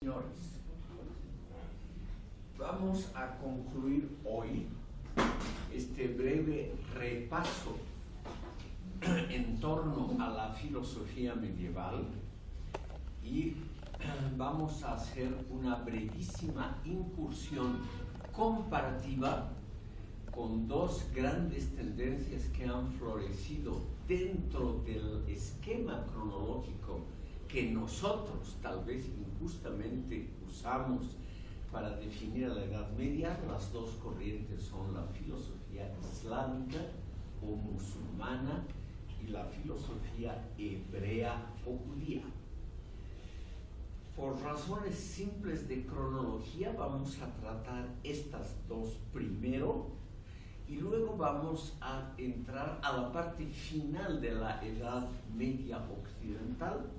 Señores, vamos a concluir hoy este breve repaso en torno a la filosofía medieval y vamos a hacer una brevísima incursión comparativa con dos grandes tendencias que han florecido dentro del esquema cronológico que nosotros tal vez injustamente usamos para definir a la Edad Media. Las dos corrientes son la filosofía islámica o musulmana y la filosofía hebrea o judía. Por razones simples de cronología vamos a tratar estas dos primero y luego vamos a entrar a la parte final de la Edad Media occidental,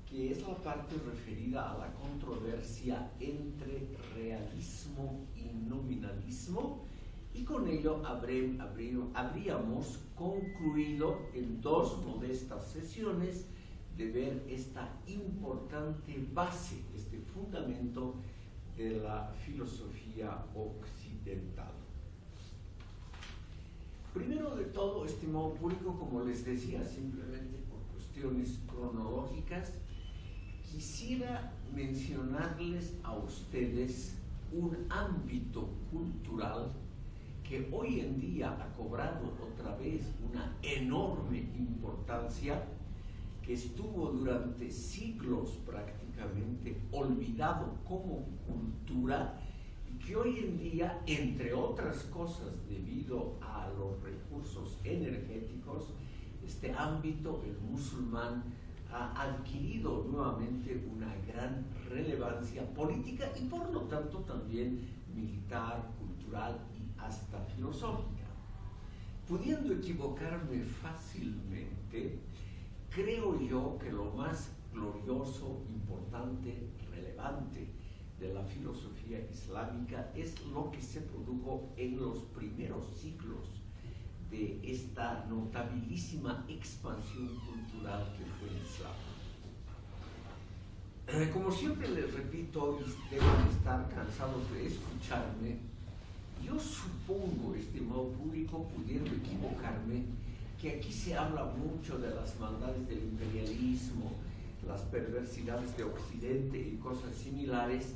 que es la parte referida a la controversia entre realismo y nominalismo, y con ello habríamos concluido en dos modestas sesiones de ver esta importante base, este fundamento de la filosofía occidental. Primero de todo, estimado público, como les decía, simplemente por cuestiones cronológicas, quisiera mencionarles a ustedes un ámbito cultural que hoy en día ha cobrado otra vez una enorme importancia, que estuvo durante siglos prácticamente olvidado como cultura y que hoy en día, entre otras cosas, debido a los recursos energéticos, este ámbito, el musulmán, ha adquirido nuevamente una gran relevancia política y por lo tanto también militar, cultural y hasta filosófica. Pudiendo equivocarme fácilmente, creo yo que lo más glorioso, importante, relevante de la filosofía islámica es lo que se produjo en los primeros siglos de esta notabilísima expansión cultural que fue el Islam. Como siempre les repito, y deben estar cansados de escucharme, yo supongo, estimado público, pudiendo equivocarme, que aquí se habla mucho de las maldades del imperialismo, las perversidades de Occidente y cosas similares,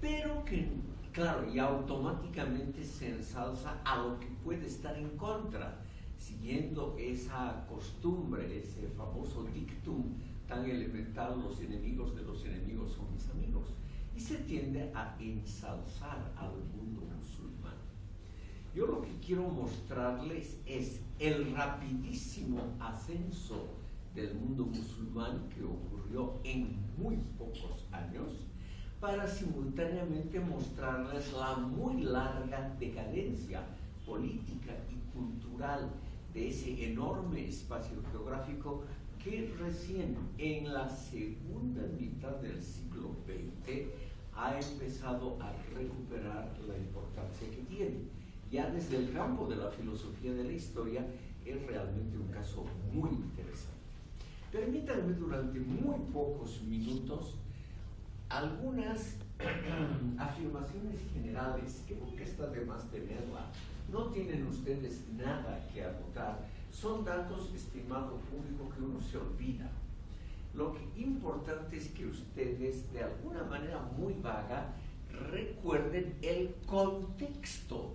pero que, claro, y automáticamente se ensalza a lo que puede estar en contra, siguiendo esa costumbre, ese famoso dictum tan elemental: los enemigos de los enemigos son mis amigos, y se tiende a ensalzar al mundo musulmán. Yo lo que quiero mostrarles es el rapidísimo ascenso del mundo musulmán que ocurrió en muy pocos años, para simultáneamente mostrarles la muy larga decadencia política y cultural de ese enorme espacio geográfico que recién en la segunda mitad del siglo XX ha empezado a recuperar la importancia que tiene. Ya desde el campo de la filosofía de la historia es realmente un caso muy interesante. Permítanme durante muy pocos minutos algunas afirmaciones generales que nunca está de más tenerla. No tienen ustedes nada que anotar. Son datos, estimado público, que uno se olvida. Lo que importante es que ustedes, de alguna manera muy vaga, recuerden el contexto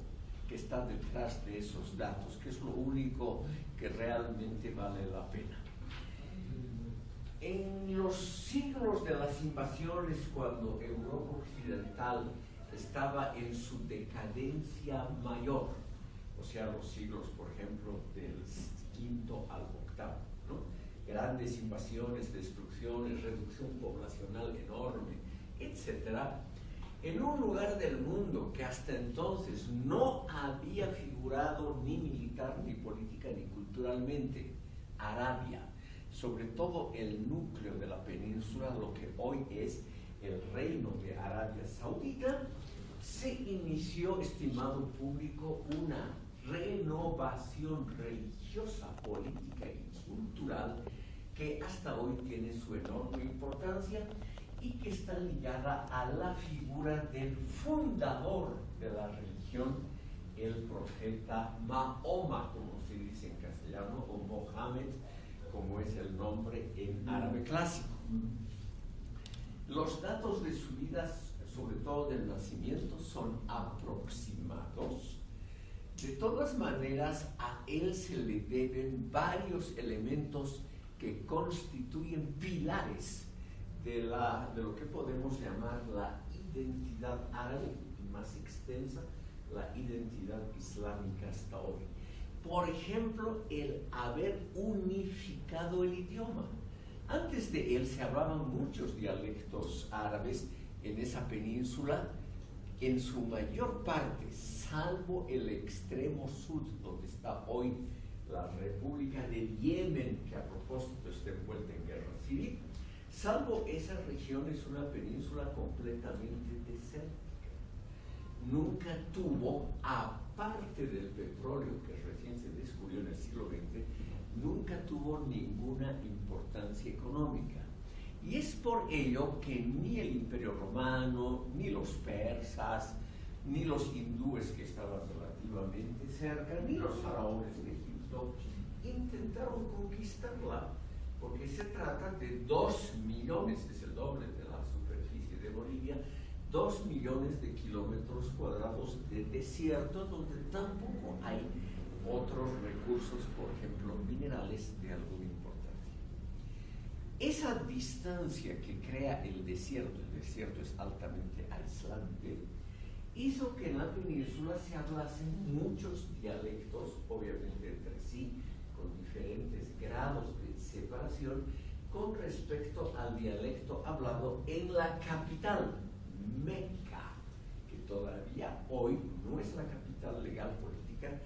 que está detrás de esos datos, que es lo único que realmente vale la pena. En los siglos de las invasiones, cuando Europa occidental estaba en su decadencia mayor, o sea, los siglos, por ejemplo, del V al VIII, ¿no? Grandes invasiones, destrucciones, reducción poblacional enorme, etc. En un lugar del mundo que hasta entonces no había figurado ni militar, ni política, ni culturalmente, Arabia, sobre todo el núcleo de la península, lo que hoy es el reino de Arabia Saudita, se inició, estimado público, una renovación religiosa, política y cultural que hasta hoy tiene su enorme importancia y que está ligada a la figura del fundador de la religión, el profeta Mahoma, como se dice en castellano, o Mohammed, como es el nombre en árabe clásico. Los datos de su vida, sobre todo del nacimiento, son aproximados. De todas maneras, a él se le deben varios elementos que constituyen pilares de lo que podemos llamar la identidad árabe, y más extensa, la identidad islámica hasta hoy. Por ejemplo, el haber unificado el idioma. Antes de él se hablaban muchos dialectos árabes en esa península, en su mayor parte, salvo el extremo sur, donde está hoy la República de Yemen, que a propósito está envuelta en guerra civil. Salvo esa región, es una península completamente desértica. Nunca tuvo, aparte del petróleo que recién se descubrió en el siglo XX, nunca tuvo ninguna importancia económica. Y es por ello que ni el Imperio Romano, ni los persas, ni los hindúes que estaban relativamente cerca, ni los faraones de Egipto intentaron conquistarla, porque se trata de 2 millones, es el doble de la superficie de Bolivia, 2 millones de kilómetros cuadrados de desierto, donde tampoco hay otros recursos, por ejemplo, minerales de alguna importancia. Esa distancia que crea el desierto es altamente aislante, hizo que en la península se hablasen muchos dialectos, obviamente entre sí, con diferentes grados de separación, con respecto al dialecto hablado en la capital, Meca, que todavía hoy no es la capital legal política,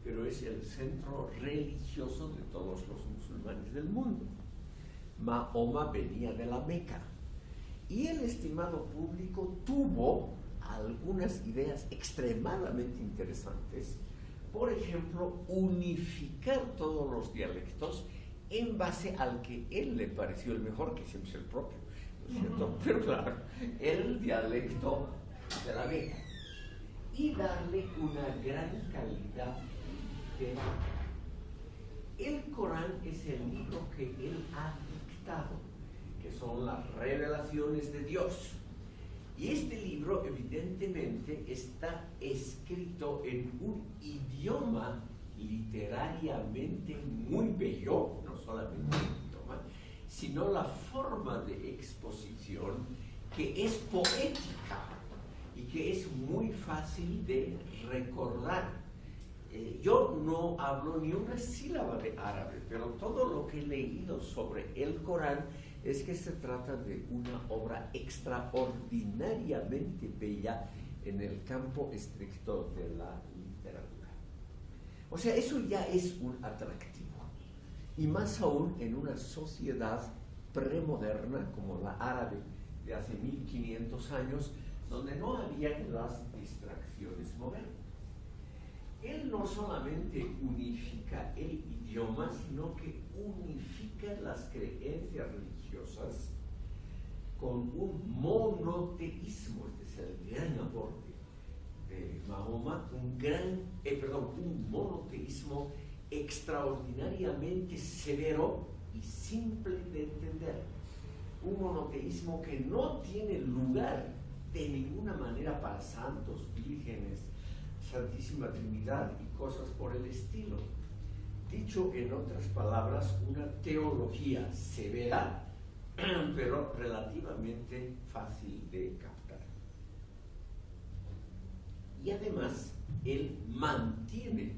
pero es el centro religioso de todos los musulmanes del mundo. Mahoma venía de la Meca, y el estimado público tuvo algunas ideas extremadamente interesantes. Por ejemplo, unificar todos los dialectos en base al que él le pareció el mejor, que siempre es el propio, ¿no es cierto? Pero claro, el dialecto de la Meca, y darle una gran calidad literaria. El Corán es el libro que él ha dictado, que son las revelaciones de Dios. Y este libro evidentemente está escrito en un idioma literariamente muy bello, no solamente el idioma, sino la forma de exposición, que es poética y que es muy fácil de recordar. Yo no hablo ni una sílaba de árabe, pero todo lo que he leído sobre el Corán es que se trata de una obra extraordinariamente bella en el campo estricto de la literatura. O sea, eso ya es un atractivo. Y más aún en una sociedad premoderna como la árabe de hace 1500 años, donde no había las distracciones modernas. Él no solamente unifica el idioma, sino que unifica las creencias religiosas con un monoteísmo. Este es el gran aporte de Mahoma, un monoteísmo extraordinariamente severo y simple de entender. Un monoteísmo que no tiene lugar de ninguna manera para santos, vírgenes, Santísima Trinidad y cosas por el estilo. Dicho en otras palabras, una teología severa, pero relativamente fácil de captar. Y además, él mantiene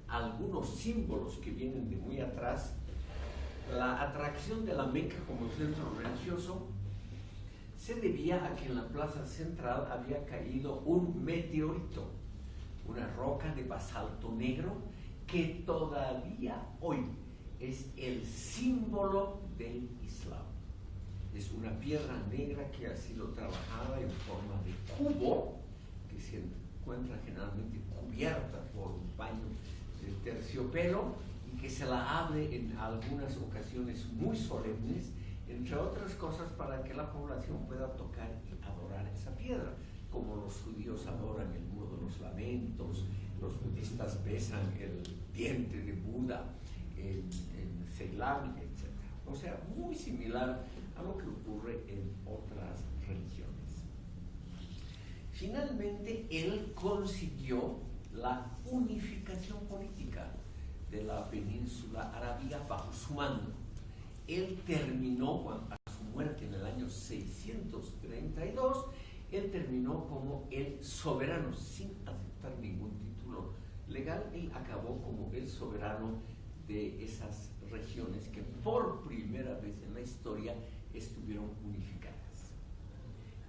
algunos símbolos que vienen de muy atrás. La atracción de la Meca como centro religioso se debía a que en la plaza central había caído un meteorito, una roca de basalto negro que todavía hoy es el símbolo del Islam. Es una piedra negra que ha sido trabajada en forma de cubo, que se encuentra generalmente cubierta por un paño de terciopelo y que se la abre en algunas ocasiones muy solemnes entre otras cosas para que la población pueda tocar y adorar esa piedra, como los judíos adoran el muro de los lamentos, los budistas besan el diente de Buda en Ceilán, etc. O sea, muy similar a lo que ocurre en otras religiones. Finalmente, él consiguió la unificación política de la península arábiga bajo su mando. Él terminó, a su muerte en el año 632, él terminó como el soberano, sin aceptar ningún título legal. Él acabó como el soberano de esas regiones que por primera vez en la historia estuvieron unificadas.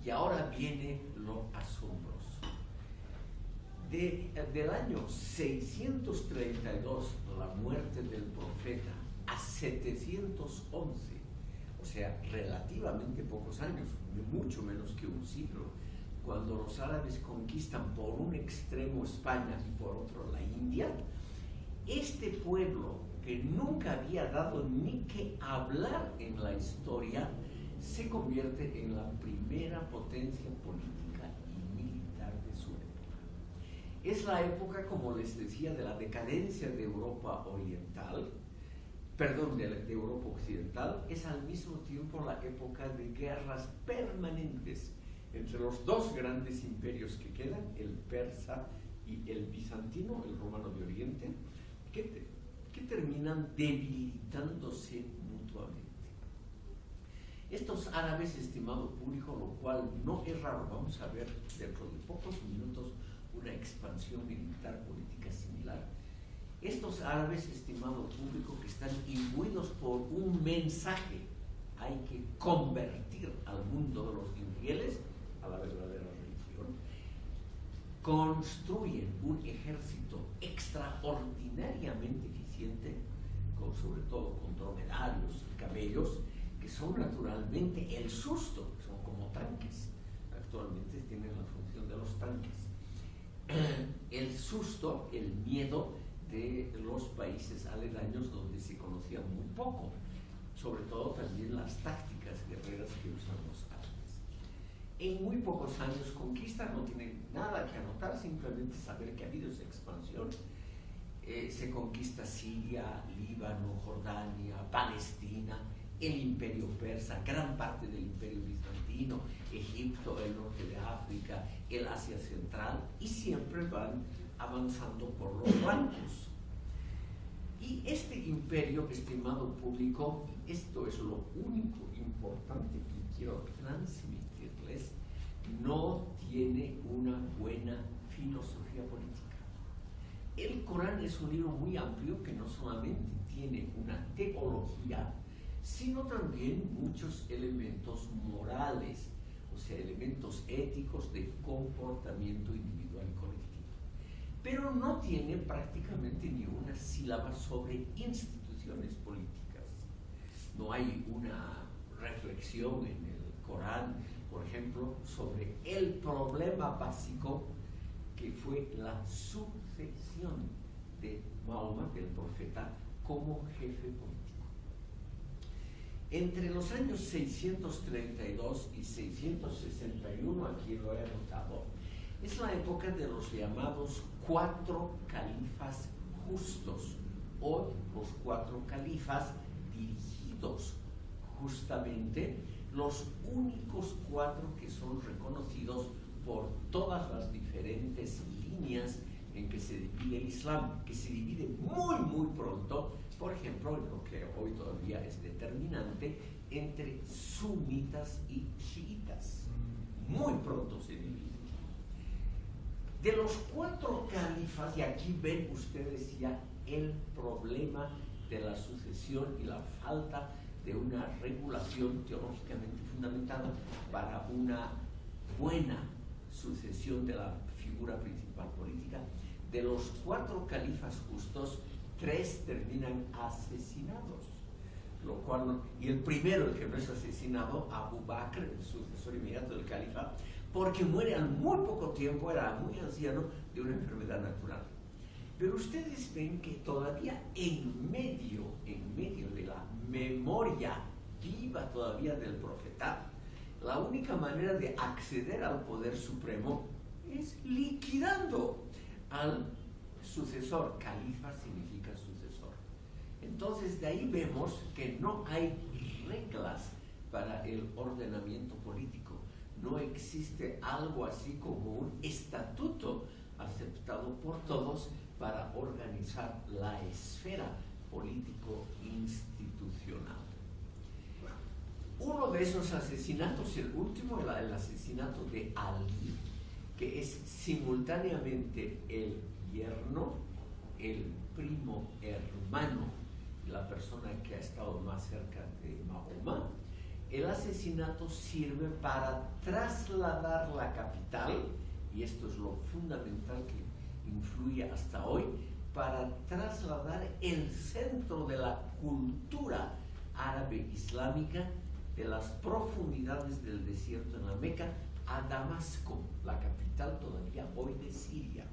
Y ahora viene lo asombroso. Del año 632, la muerte del profeta, a 711, o sea, relativamente pocos años, mucho menos que un siglo, cuando los árabes conquistan por un extremo España y por otro la India, este pueblo que nunca había dado ni que hablar en la historia, se convierte en la primera potencia política y militar de su época. Es la época, como les decía, de la decadencia de Europa Oriental, perdón, de Europa Occidental. Es al mismo tiempo la época de guerras permanentes entre los dos grandes imperios que quedan, el persa y el bizantino, el romano de Oriente, que terminan debilitándose mutuamente. Estos árabes, estimado público, lo cual no es raro, vamos a ver dentro de pocos minutos una expansión militar política similar. Estos árabes, estimado público, que están imbuidos por un mensaje: hay que convertir al mundo de los infieles a la verdadera religión, construyen un ejército extraordinariamente eficiente, sobre todo con dromedarios y camellos, que son naturalmente el susto, son como tanques. Actualmente tienen la función de los tanques. El susto, el miedo de los países aledaños donde se conocía muy poco, sobre todo también las tácticas guerreras que usan los árabes. En muy pocos años conquista, no tiene nada que anotar, simplemente saber que ha habido esa expansión. Se conquista Siria, Líbano, Jordania, Palestina, el imperio persa, gran parte del imperio bizantino, Egipto, el norte de África, el Asia central, y siempre van avanzando por los flancos. Y este imperio, estimado público, esto es lo único importante que quiero transmitirles, no tiene una buena filosofía política. El Corán es un libro muy amplio que no solamente tiene una teología, sino también muchos elementos morales, o sea, elementos éticos de comportamiento individual y colectivo. Pero no tiene prácticamente ni una sílaba sobre instituciones políticas. No hay una reflexión en el Corán, por ejemplo, sobre el problema básico que fue la sucesión de Mahoma, del profeta, como jefe político. Entre los años 632 y 661, aquí lo he anotado, es la época de los llamados 4 califas justos, o los 4 califas dirigidos, justamente los únicos 4 que son reconocidos por todas las diferentes líneas en que se divide el Islam, que se divide muy pronto, por ejemplo, en lo que hoy todavía es determinante, entre sunitas y chiitas. Muy pronto se divide. De los 4 califas, y aquí ven ustedes ya el problema de la sucesión y la falta de una regulación teológicamente fundamentada para una buena sucesión de la figura principal política. De los 4 califas justos, 3 terminan asesinados, lo cual, y el primero, el que no es asesinado, Abu Bakr, el sucesor inmediato del califa, porque muere al muy poco tiempo, era muy anciano, de una enfermedad natural. Pero ustedes ven que todavía en medio de la memoria viva todavía del profeta, la única manera de acceder al poder supremo es liquidando al sucesor. Califa significa sucesor. Entonces de ahí vemos que no hay reglas para el ordenamiento político. No existe algo así como un estatuto aceptado por todos para organizar la esfera político-institucional. Uno de esos asesinatos, el último, el asesinato de Ali, que es simultáneamente el yerno, el primo hermano, la persona que ha estado más cerca de Mahoma. El asesinato sirve para trasladar la capital, y esto es lo fundamental que influye hasta hoy, para trasladar el centro de la cultura árabe islámica de las profundidades del desierto en la Meca a Damasco, la capital todavía hoy de Siria.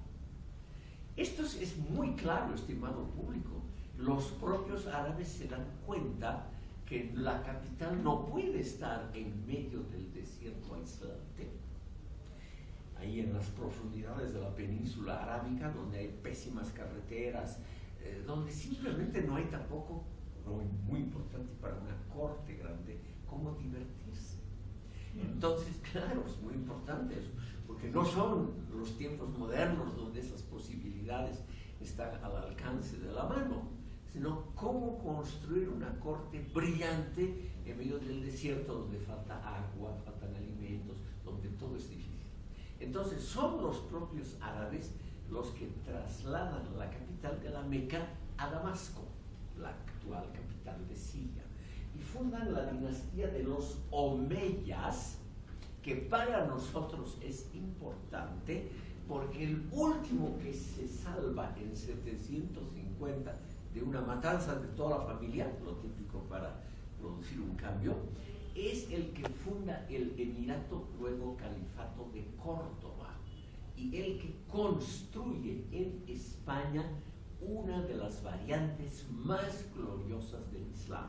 Esto es muy claro, estimado público. Los propios árabes se dan cuenta que la capital no puede estar en medio del desierto aislante, ahí en las profundidades de la península arábica, donde hay pésimas carreteras, donde simplemente no hay tampoco, muy importante para una corte grande, cómo divertirse. Entonces, claro, es muy importante eso, porque no son los tiempos modernos donde esas posibilidades están al alcance de la mano, sino cómo construir una corte brillante en medio del desierto donde falta agua, faltan alimentos, donde todo es difícil. Entonces son los propios árabes los que trasladan la capital de la Meca a Damasco, la actual capital de Siria, y fundan la dinastía de los Omeyas, que para nosotros es importante porque el último que se salva en 750 de una matanza de toda la familia, lo típico para producir un cambio, es el que funda el emirato, luego califato de Córdoba, y el que construye en España una de las variantes más gloriosas del Islam.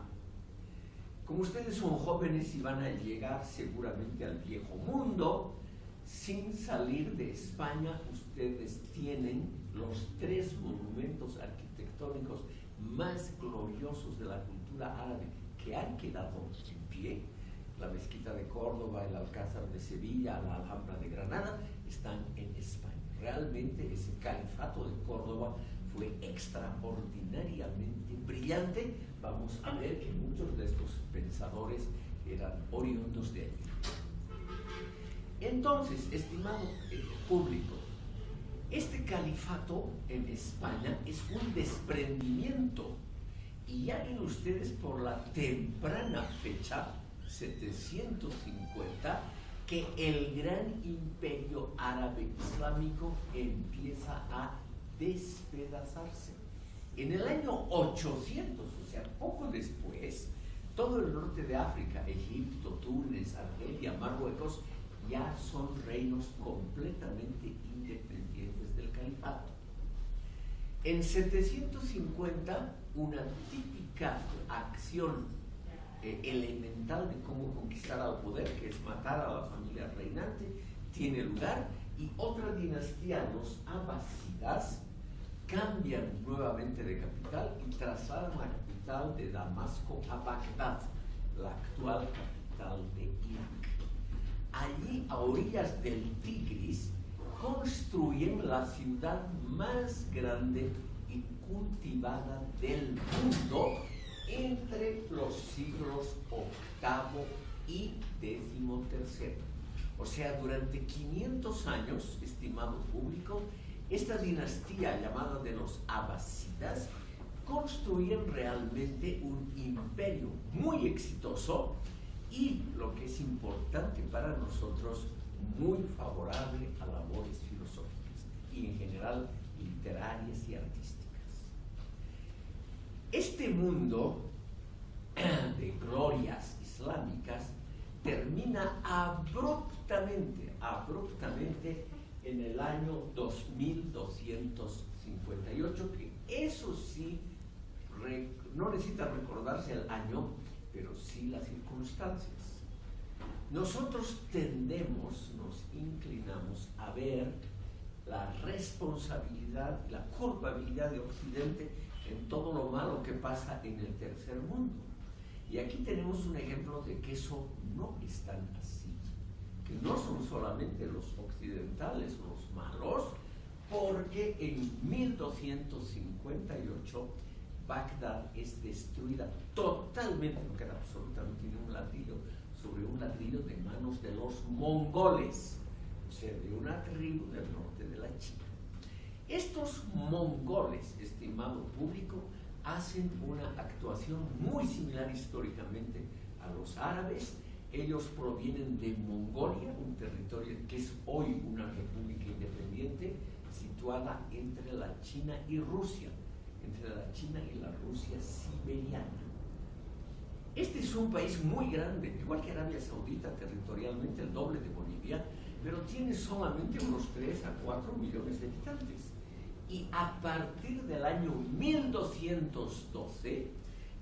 Como ustedes son jóvenes y van a llegar seguramente al viejo mundo, sin salir de España, ustedes tienen los 3 monumentos arquitectónicos más gloriosos de la cultura árabe que han quedado en pie. La mezquita de Córdoba, el Alcázar de Sevilla, la Alhambra de Granada, están en España. Realmente ese califato de Córdoba fue extraordinariamente brillante. Vamos a ver que muchos de estos pensadores eran oriundos de allí. Entonces, estimado público, este califato en España es un desprendimiento, y ya ven ustedes por la temprana fecha, 750, que el gran imperio árabe islámico empieza a despedazarse. En el año 800, o sea, poco después, todo el norte de África, Egipto, Túnez, Argelia, Marruecos, ya son reinos completamente independientes del califato. En 750, una típica acción elemental de cómo conquistar al poder, que es matar a la familia reinante, tiene lugar, y otra dinastía, los abasidas, cambian nuevamente de capital y trasladan la capital de Damasco a Bagdad, la actual capital de Irak. Allí, a orillas del Tigris, construyen la ciudad más grande y cultivada del mundo entre los siglos VIII y XIII. O sea, durante 500 años, estimado público, esta dinastía llamada de los abasidas construyen realmente un imperio muy exitoso y, lo que es importante para nosotros, muy favorable a labores filosóficas y en general literarias y artísticas. Este mundo de glorias islámicas termina abruptamente en el año 2258, que eso sí, no necesita recordarse el año, pero sí las circunstancias. Nosotros tendemos, nos inclinamos a ver la responsabilidad, la culpabilidad de Occidente en todo lo malo que pasa en el tercer mundo. Y aquí tenemos un ejemplo de que eso no es tan así, que no son solamente los occidentales los malos, porque en 1258 Bagdad es destruida totalmente, no queda absolutamente ni un ladrillo sobre un ladrillo de manos de los mongoles, o sea, de una tribu del norte de la China. Estos mongoles, estimado público, hacen una actuación muy similar históricamente a los árabes. Ellos provienen de Mongolia, un territorio que es hoy una república independiente situada entre la China y Rusia, entre la China y la Rusia siberiana. Este es un país muy grande, igual que Arabia Saudita, territorialmente el doble de Bolivia, pero tiene solamente unos 3 a 4 millones de habitantes. Y a partir del año 1212,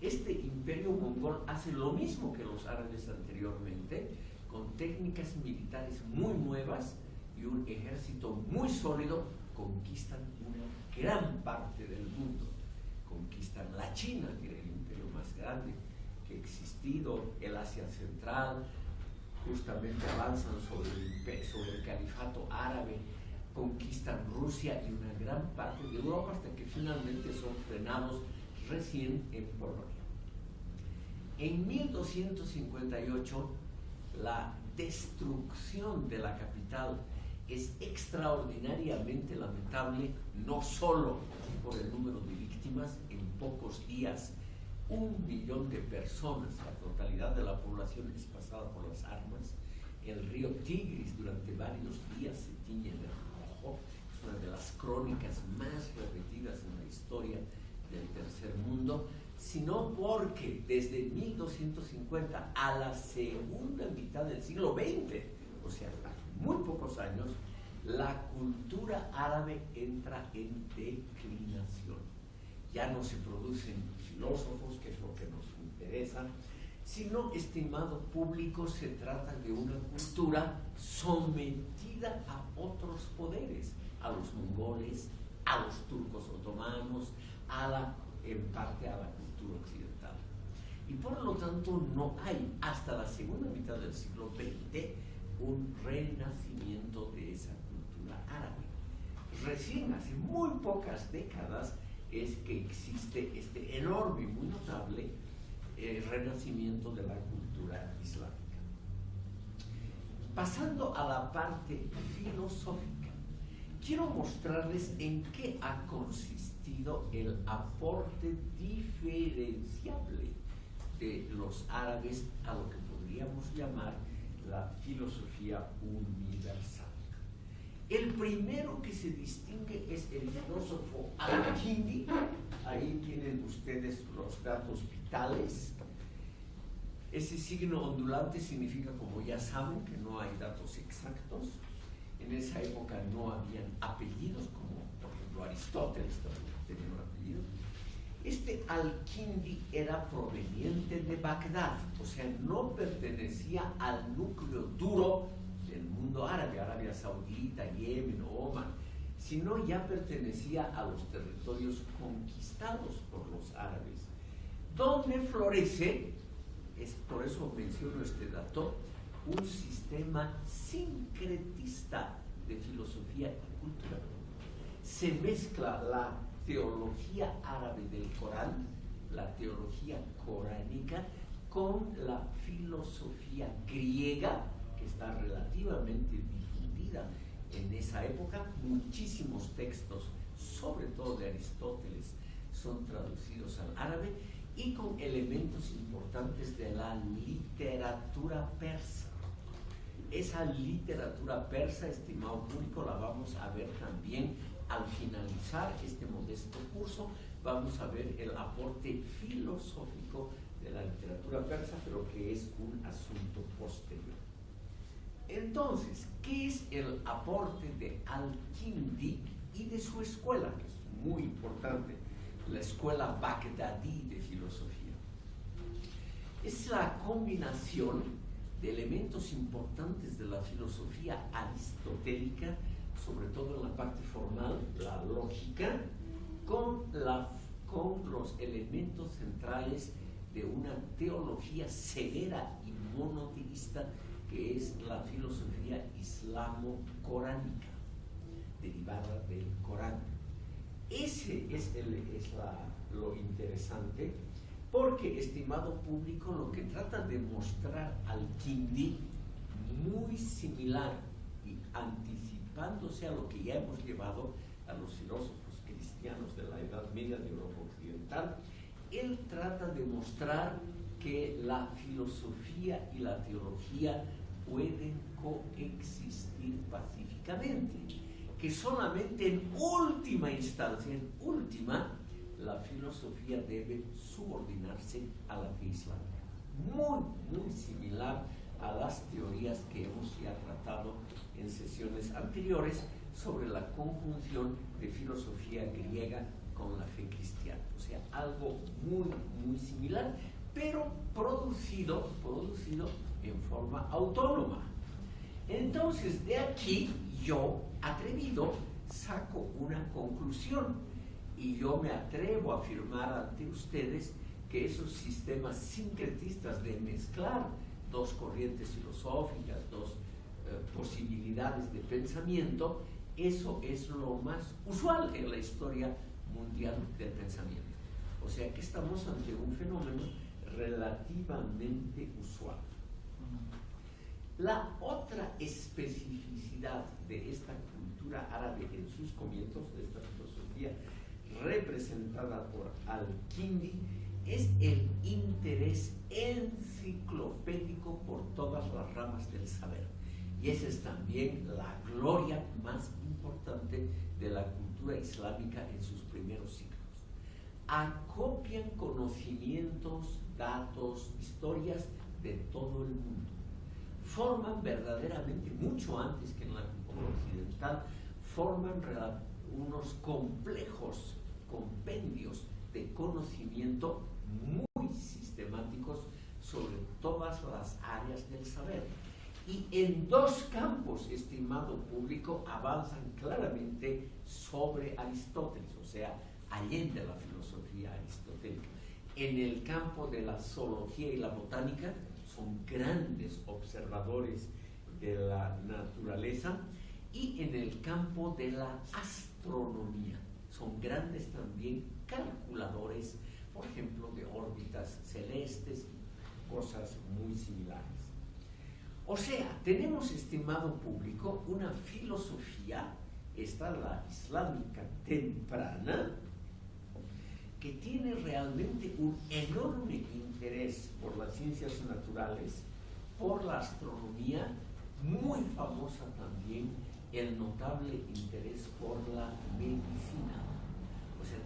este imperio mongol hace lo mismo que los árabes anteriormente, con técnicas militares muy nuevas y un ejército muy sólido, conquistan una gran parte del mundo. Conquistan la China, que era el imperio más grande que ha existido, el Asia Central, justamente avanzan sobre el califato árabe, conquistan Rusia y una gran parte de Europa, hasta que finalmente son frenados recién en Polonia. En 1258, la destrucción de la capital es extraordinariamente lamentable, no solo por el número de víctimas. En pocos días 1 millón de personas, la totalidad de la población, es pasada por las armas. El río Tigris durante varios días se tiñe de rojo. Es una de las crónicas más repetidas en la historia del tercer mundo, sino porque desde 1250 a la segunda mitad del siglo XX, o sea, hace muy pocos años, la cultura árabe entra en declinación. Ya no se producen filósofos, que es lo que nos interesa, sino, estimado público, se trata de una cultura sometida a otros poderes, a los mongoles, a los turcos otomanos, en parte a la cultura occidental. Y por lo tanto no hay, hasta la segunda mitad del siglo XX, un renacimiento de esa cultura árabe. Recién hace muy pocas décadas es que existe este enorme y muy notable renacimiento de la cultura islámica. Pasando a la parte filosófica, quiero mostrarles en qué ha consistido el aporte diferenciable de los árabes a lo que podríamos llamar la filosofía universal. El primero que se distingue es el filósofo Al-Kindi. Ahí tienen ustedes los datos vitales. Ese signo ondulante significa, como ya saben, que no hay datos exactos. En esa época no habían apellidos, como por ejemplo Aristóteles tenía un apellido. Este Al-Kindi era proveniente de Bagdad, o sea, no pertenecía al núcleo duro del mundo árabe, Arabia Saudita, Yemen, Oman, sino ya pertenecía a los territorios conquistados por los árabes, donde florece, es por eso menciono este dato, un sistema sincretista de filosofía y cultura. Se mezcla la teología árabe del Corán, la teología coránica, con la filosofía griega, que está relativamente difundida en esa época. Muchísimos textos, sobre todo de Aristóteles, son traducidos al árabe, y con elementos importantes de la literatura persa. Esa literatura persa, estimado público, la vamos a ver también al finalizar este modesto curso. Vamos a ver el aporte filosófico de la literatura persa, pero que es un asunto posterior. Entonces, ¿qué es el aporte de Al-Kindi y de su escuela, que es muy importante, la escuela bagdadí de filosofía? Es la combinación de elementos importantes de la filosofía aristotélica, sobre todo en la parte formal, la lógica, con los elementos centrales de una teología severa y monoteísta que es la filosofía islamo-coránica, derivada del Corán. Ese es lo interesante, porque, estimado público, lo que trata de mostrar Al-Kindi, muy similar y anticipándose a lo que ya hemos llevado a los filósofos cristianos de la Edad Media de Europa Occidental, él trata de mostrar que la filosofía y la teología pueden coexistir pacíficamente, que solamente en última instancia, la filosofía debe subordinarse a la fe islámica. Muy similar a las teorías que hemos ya tratado en sesiones anteriores sobre la conjunción de filosofía griega con la fe cristiana. O sea, algo muy similar, pero producido en forma autónoma. Entonces, de aquí yo, atrevido, saco una conclusión, y yo me atrevo a afirmar ante ustedes que esos sistemas sincretistas de mezclar dos corrientes filosóficas, dos posibilidades de pensamiento, eso es lo más usual en la historia mundial del pensamiento. O sea que estamos ante un fenómeno relativamente usual. La otra especificidad de esta cultura árabe en sus comienzos, de esta filosofía representada por Al-Kindi, es el interés enciclopédico por todas las ramas del saber. Y esa es también la gloria más importante de la cultura islámica en sus primeros siglos. Acopian conocimientos, datos, historias de todo el mundo. Forman verdaderamente, mucho antes que en la cultura occidental, forman unos complejos compendios de conocimiento muy sistemáticos sobre todas las áreas del saber. Y en dos campos, estimado público, avanzan claramente sobre Aristóteles, o sea, allende la filosofía aristotélica. En el campo de la zoología y la botánica, son grandes observadores de la naturaleza, y en el campo de la astronomía, son grandes también calculadores, por ejemplo, de órbitas celestes y cosas muy similares. O sea, tenemos, estimado público, una filosofía, esta la islámica temprana, que tiene realmente un enorme interés por las ciencias naturales, por la astronomía, muy famosa también el notable interés por la medicina. O sea,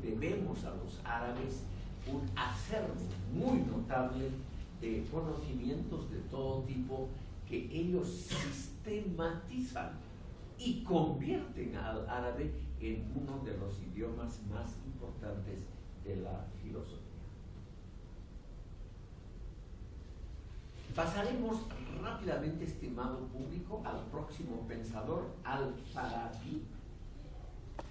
debemos a los árabes un acervo muy notable de conocimientos de todo tipo que ellos sistematizan y convierten al árabe en uno de los idiomas más importantes de la filosofía. Pasaremos rápidamente, estimado público, al próximo pensador, Al-Farabi,